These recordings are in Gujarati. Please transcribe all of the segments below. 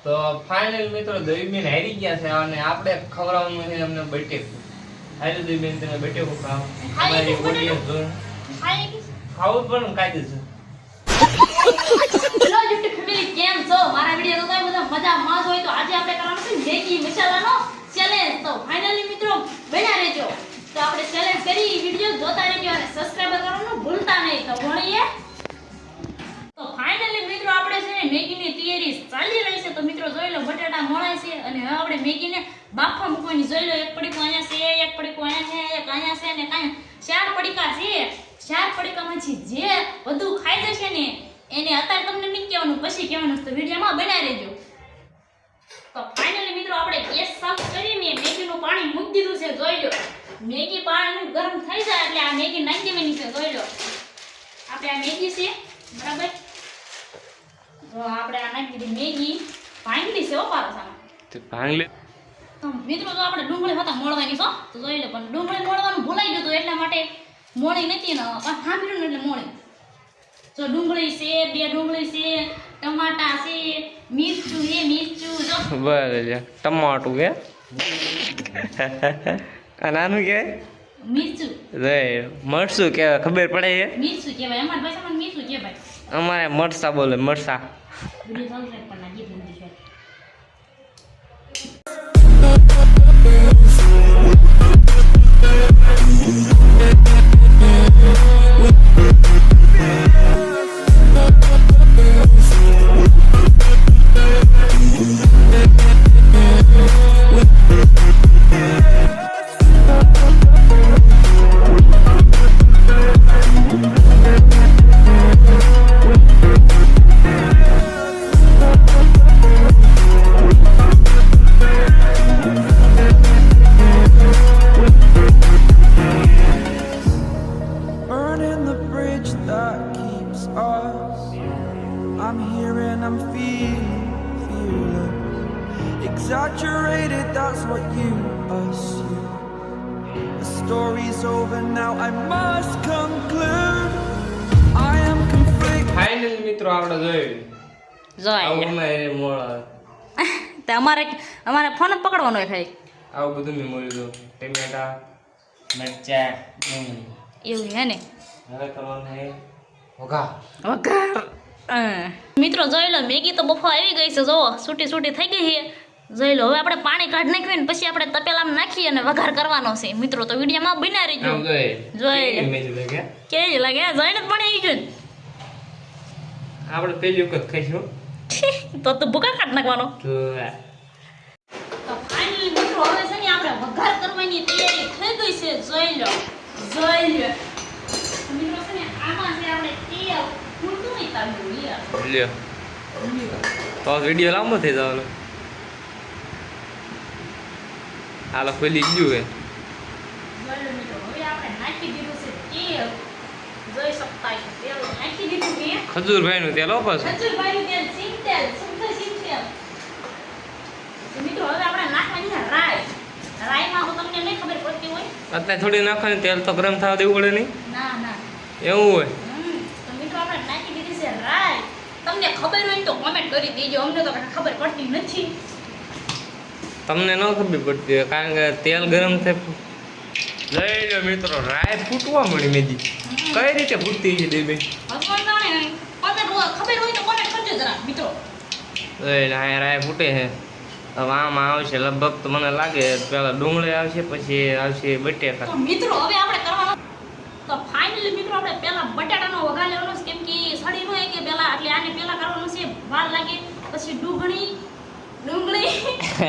તો ફાઇનલ મિત્રો દહીબેન હારી ગયા છે અને આપણે ખવડાવવાનું છે અમને બટેકું. હારી દહીબેન તમે બટેકું ખાઓ. અમારી ઓડિયન્સ જો ખાવું પણ કાઢી છે. હેલો યુટ્યુબ ફેમિલી, કેમ છો? મારા વિડિયો તો બધા મજામાં જ હોય. તો આજે આપણે કરવાનું છે મેગી મસાલાનો ચેલેન્જ. તો ફાઇનલી મિત્રો બન્યા રહેજો. તો આપણે ચેલેન્જ કરી, વિડિયો જોતા રહેજો અને સબસ્ક્રાઇબ કરવાનું ભૂલતા નહીં. તો ભણીએ. તો ફાઇનલી મિત્રો આપણે છે ને મેગીની તૈયારી ચાલી રહી છે. તો મિત્રો જોઈ લો, બટાટા મોળાય છે અને હવે આપણે મેગીને બાફવા મૂકવાની. જોઈ લો, એક પડીકું અહીંયા છે, એક પડીકું અહીંયા છે, એક અહીંયા છે અને કાંઈ 4 પડીકા છે. 4 પડીકામાંથી જે વધુ ખાઈ જશે ને એને અત્યારે તમને નહીં કહેવાનું, પછી કહેવાનું. તો વિડિયોમાં બનાવી રહેજો. તો ફાઇનલી મિત્રો આપણે ગેસ સાફ કરીને મેગીનું પાણી મૂકી દીધું છે. જોઈ લો, મેગી પાણી ગરમ થઈ જાય એટલે આ મેગી નાખી દેવાની છે. જોઈ લો, આપણે આ મેગી છે બરાબર. તો આપણે આ નાખી દીધી મેગી. ભાંગલી છે પારસામાં તે ભાંગલે. તો મિત્રો જો આપણે ડુંગળી હતા મોળવાની છો. તો જોઈ લો, પણ ડુંગળી મોળવાનું ભૂલાઈ ગયું તો એટલા માટે મોળી નથી ને સાંભળ્યું ને એટલે મોળી. જો ડુંગળી છે, 2 ડુંગળી છે, ટમાટા છે, મિરચું છે, મિરચું જો બરાબર. ટમાટું કે આ નાનું કે મિરચું રે મરચું કે ખબર પડે છે. મિરચું કહેવાય અમારી ભાષામાં. મિરચું કહેવાય. અમારે મરસા બોલે, મરસા. વિડિયો ચાલુ છે પણ ના ગીત નથી છે. Burning the bridge that keeps us. I'm here and I'm feeling fearless. Exaggerated, that's what you assume. The story's over now, I must conclude. I am conflicted. Final મિત્રો આપણે જોઈ જોઈ અમારે મોળા તે અમારે ફોન જ પકડવાનો હોય ખાલી. આવું બધું મેં મળ્યું. ટમેટા, મરચા, ડુંગળી. એવું હે ને. હવે કરવાનું છે વઘાર. વઘાર. મિત્રો જોઈ લો, મેગી તો બફો આવી ગઈ છે. જોવો, છૂટી છૂટી થઈ ગઈ છે. જોઈ લો, હવે આપણે પાણી કાઢી નાખ્યું ને પછી આપણે તપેલામાં નાખી અને વઘાર કરવાનો છે. મિત્રો તો વિડીયોમાં બન્યા રહેજો. આમ જોઈ જોઈ લો. મેં જોઈ કે કેવી લાગે? જોઈને જ પાણી આવી ગયું આપણે પહેલી વખત ખાઈશું. ને. તો ભૂકા કાઢ નાખવાનો. તો તો ફાઇનલી મિત્રો હવે છે ને આપણે વઘાર કરવાની તૈયારી થઈ ગઈ છે. જોઈ લો, જોઈ લો. મિત્રો છે ને આમાં છે આપણે તેલ ફૂટું નહીં તાળ્યું યાર. લ્યો તો વિડીયો લાંબો થઈ જવાનો. હાલો ખોલી ગયું હે. જોઈ લો મિત્રો, હવે આપણે નાખી દીધું છે તેલ. જોઈ શકતા છો, તેલ નાખી દીધું છે. ખજૂરભાઈ નું તેલ ઓપસ. ખજૂરભાઈનું તેલ, સિંગ તેલ, શુદ્ધ સિંગ તેલ. તો મિત્રો હવે આપણે નાખવાની છે રાઈ. રાઈમાં તો તમને નહીં ખબર પડતી હોય. અત્યારે થોડી નાખવાની, તેલ તો ગરમ થવા દેવું પડે નહીં. ના ના. એવું હોય. તો મિત્રો આપણે નાખી દીધી છે રાઈ. તમને ખબર હોય તો કોમેન્ટ કરી દેજો. અમને તો કાંઈ ખબર પડતી નથી. તમને ન ખબર પડતી હોય કારણ કે તેલ ગરમ થાય. લઈ લો મિત્રો, રાય ફૂટવા મળી મેદી. કઈ રીતે ફૂટતી છે દેબે? ભગવાન જાણે. ખબર હોય તો કોમેન્ટ કરજો જરા મિત્રો. લઈ લો, આ રાય ફૂટે છે. હવે આમાં આવશે લગભગ તો મને લાગે પેલા ડુંગળી આવશે, પછી આવશે બટેકા. તો મિત્રો હવે આપણે કરવાનો. તો ફાઇનલી મિત્રો આપણે પહેલા બટાટાનો વઘાર લેવાનો છે. કેમ કે સડી હોય કે પહેલા એટલે આને પહેલા કરવાનું છે. વાર લાગે. પછી ડુંગળી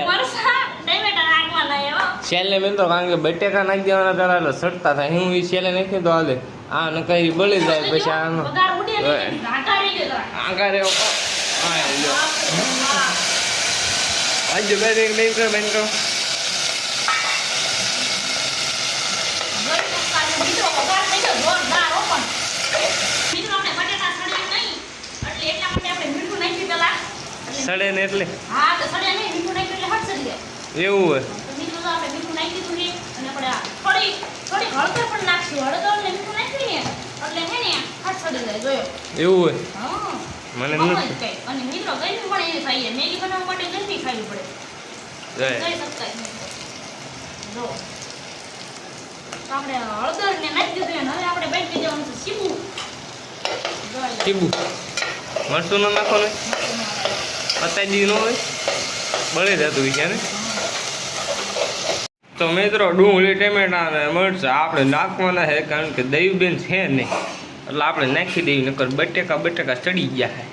મરસા ટમેટા નાખવાના એવો. છેલ્લે મિત્રો કારણ કે બટેકા નાખી દેવાના પેલા એટલે સડતા થાય. હું એ છેલ્લે નાખી દો હાલે. આ નકરી બળી જાય પછી આનો વઘાર ઉડે ને ઢાંકા રહી ગયો જરા. આકાર એવો. હા લ્યો આજુ બેન બેન કરો બેન કરો. મિત્રો વઘાર થઈ ગયો જોરદાર હો. પણ મિત્રો આપણે બટાટા સડે નહીં એટલે એટલા માટે આપણે મીઠું નાખી પેલા. સડે ને એટલે હા તો સડે નહીં, મીઠું નાખ્યું એટલે હટ સડી જાય. એવું હોય. તો મિત્રો તો આપણે મીઠું નાખી દીધું છે અને આપણે થોડી હળદર પણ નાખશું. હળદર ને મીઠું નાખ્યું ને એટલે હે ને હટ સડી જાય. જોયો એવું હોય. હા મને મમ્મી નથી. જ કહે. અને મિત્રો ગરમી પણ એવી થાય છે. મેગી બનાવવા માટે ખાવી પડે જય જોઈ શકતા જો તો આપણે હળદર ને નાખી દીધું અને હવે આપણે બાકી દેવાનું છે સીબુ ટીબુ મરચું ન નાખો ને પતાજી ન હોય બળી જતું હોય છે ને તો મિત્રો ડુંગળી ટમેટા અને મરચાં આપણે નાખવાના છે કારણ કે દહીંબેન છે નહીં એટલે આપણે નાખી દઈએ નકર બટેકા ચડી ગયા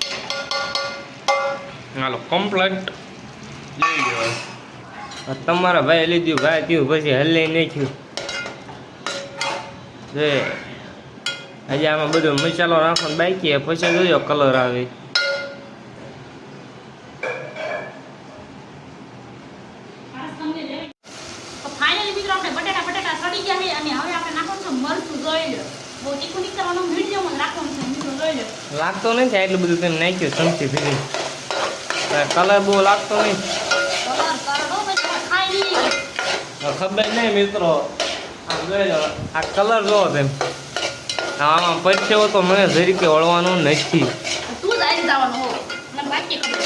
છે હાલો કમ્પ્લેટ લઈ ગયો તમારા ભાઈ લીધું ભાઈ થયું પછી હલે નહીં થયું હજી આમાં બધો મસાલો નાખવાનો બાકી પછી જોયો કલર આવે ફાઇનલી મિત્રો આપણે બટેટા સડી ગયા છે અને હવે આપણે નાખવાનું છે મરચું જોઈ લો બહુ તીખું નહીં કરવાનું મીડિયમ જ રાખવાનું છે મિત્રો જોઈ લો લાગતો નથી એટલું બધું તેમ નાખ્યું ચમચી ફીરી કલર બહુ લાગતો નહીં કલર કરડો પછી ખાઈ લઈએ ખબર નહીં મિત્રો આમ જોઈ લો આ કલર જો તેમ આમાં પરસેવો તો મને જરીકે વળવાનો નથી તું જ આવી જવાનું હો મને બાકી ખબર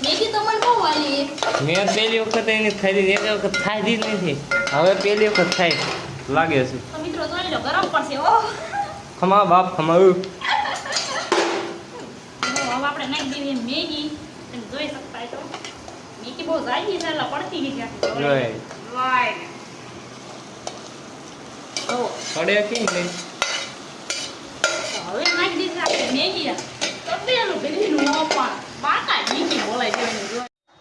મેગી તો મને બહુ વાલી મેં પહેલી વખત એની ખાધી એક વખત ખાધી જ નથી હવે પહેલી વખત ખાઈ લાગે છે તો મિત્રો જોઈ લો ગરમ પડશે ઓ ખમા બાપ ખમા હવે આપણે નાખી દેવી મેગી તમે જોઈ શકતા છો મેગી બહુ જાજી છે એટલે પડતી નહીં ત્યાંથી જોઈ વાય ઓ પડે કેમ નહીં હવે નાખી દીધી આપણે મેગી તપેલું ભેગીનું ઓપણ બાકા મેગી બોલાય છે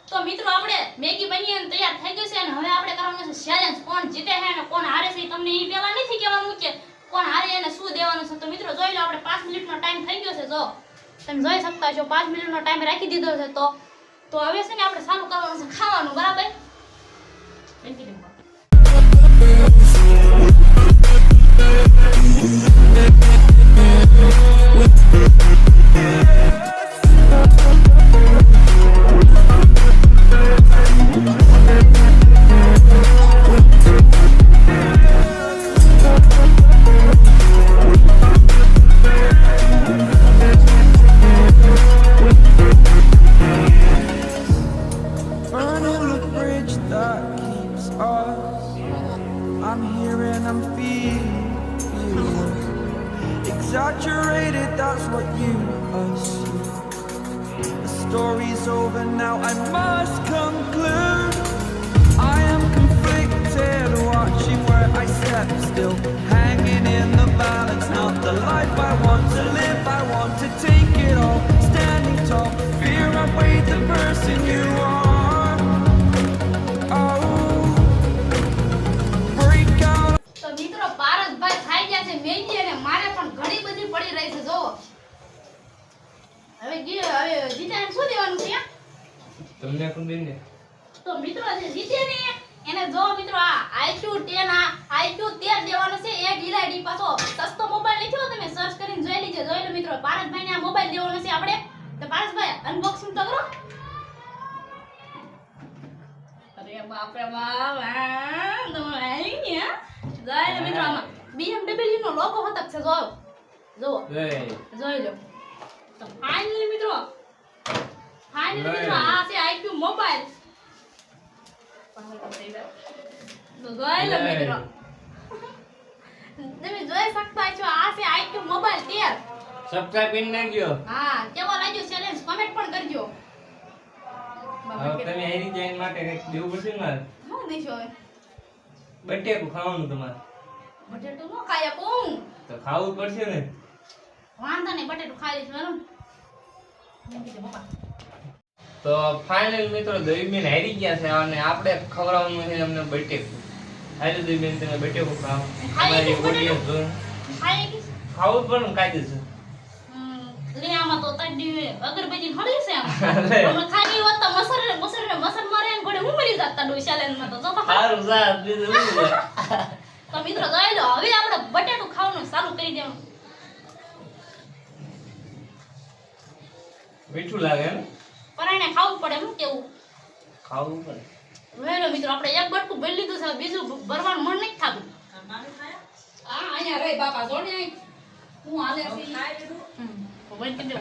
તો મિત્રો આપણે મેગી બની અને તૈયાર થઈ ગઈ છે અને હવે આપણે કરવાનું છે ચેલેન્જ કોણ જીતે છે અને કોણ હારે છે તમને એ પહેલા નથી કહેવાનું કે કોણ હારે એને શું દેવાનું છે તો મિત્રો જોઈ લો આપણે 5 મિનિટનો ટાઈમ થઈ ગયો છે જો તમે જોઈ શકતા છો 5 મિનિટનો ટાઈમ રાખી દીધો છે તો હવે છે ને આપણે ચાલુ કરવાનું છે ખાવાનું બરાબર બેસી દે Burning the bridge that keeps us. I'm here and I'm feeling exaggerated, that's what you assume. The story's over now, I must conclude. I am conflicted, watching where I step still, hanging in the balance, not the life I want to live. I want to take it all, standing tall, fear I weighed the person you are. તો મિત્રો પારસભાઈ ખાઈ ગયા છે મેગી અને મારે પણ ઘણી બધી પડી રહી છે જો હવે જીતે શું દેવાનું છે તમને કોણ દેને તો મિત્રો જે જીતે ને એને જો મિત્રો આ IQ 10 આ IQ 13 દેવાનો છે એક ઈલાડી પાછો સસ્તો મોબાઈલ લીધો તમે સર્ચ કરીને જોઈ લીજો જોઈ લો મિત્રો પારસભાઈને આ મોબાઈલ દેવાનો છે આપણે તો પારસભાઈ અનબોક્સિંગ તો કરો અરે બાપ રે બાપ તો આવી ગયા જોઈ લો મિત્રો આમાં BMW નો લોગો હતક છે જો જોઈ લો તો ફાઇનલી મિત્રો આ છે IQ મોબાઈલ તો જોઈ લો મિત્રો તમે જોઈ શકતા છો આ છે IQ મોબાઈલ 13 સબસ્ક્રાઇબ કરી નાખજો હા કેવો લાગ્યો ચેલેન્જ કમેન્ટ પણ કરજો હવે તમે હેરી જૈન માટે કંઈક દેવું પડશે ને મારે હું દેશો બટેકું ખાવાનું તમારે બટેટું નો ખાયા કોણ તો ખાવું પડશે ને વાંધો નહીં બટેટું ખાઈ લઈશ બરાબર તો ફાઇનલ મિત્રો દહીબેન હારી ગયા છે અને આપણે ખવડાવવાનું છે અમને બટેકું હારી દહીબેન તમે બટેકું ખાઓ અમારી ઓડિયન્સ જો ખાઈ ગઈશ ખાવું પણ કાઢી છે લે આમાં તો તડી અગરબત્તી હળી છે અમે ખાઈ હોત તો મસર મારે ને ઘોડે હું મરી જાત તડો ચેલેન્જ માં તો જો સારું સારું બીજું શું છે? તો મિત્રો જોઈ લો હવે આપણે બટેટું ખાવાનું ચાલુ કરી દેવાનું મીઠું લાગે ને પરાણે ખાવું પડે હું કેવું ખાવું પડે વેલો મિત્રો આપણે એક બટકું ભરી લીધું છે બીજું ભરવાનું મન નથી થાતું આ અહીંયા રે બાપા જોડે હું હાલે છે ખાઈ લીધું બંધ કરી દો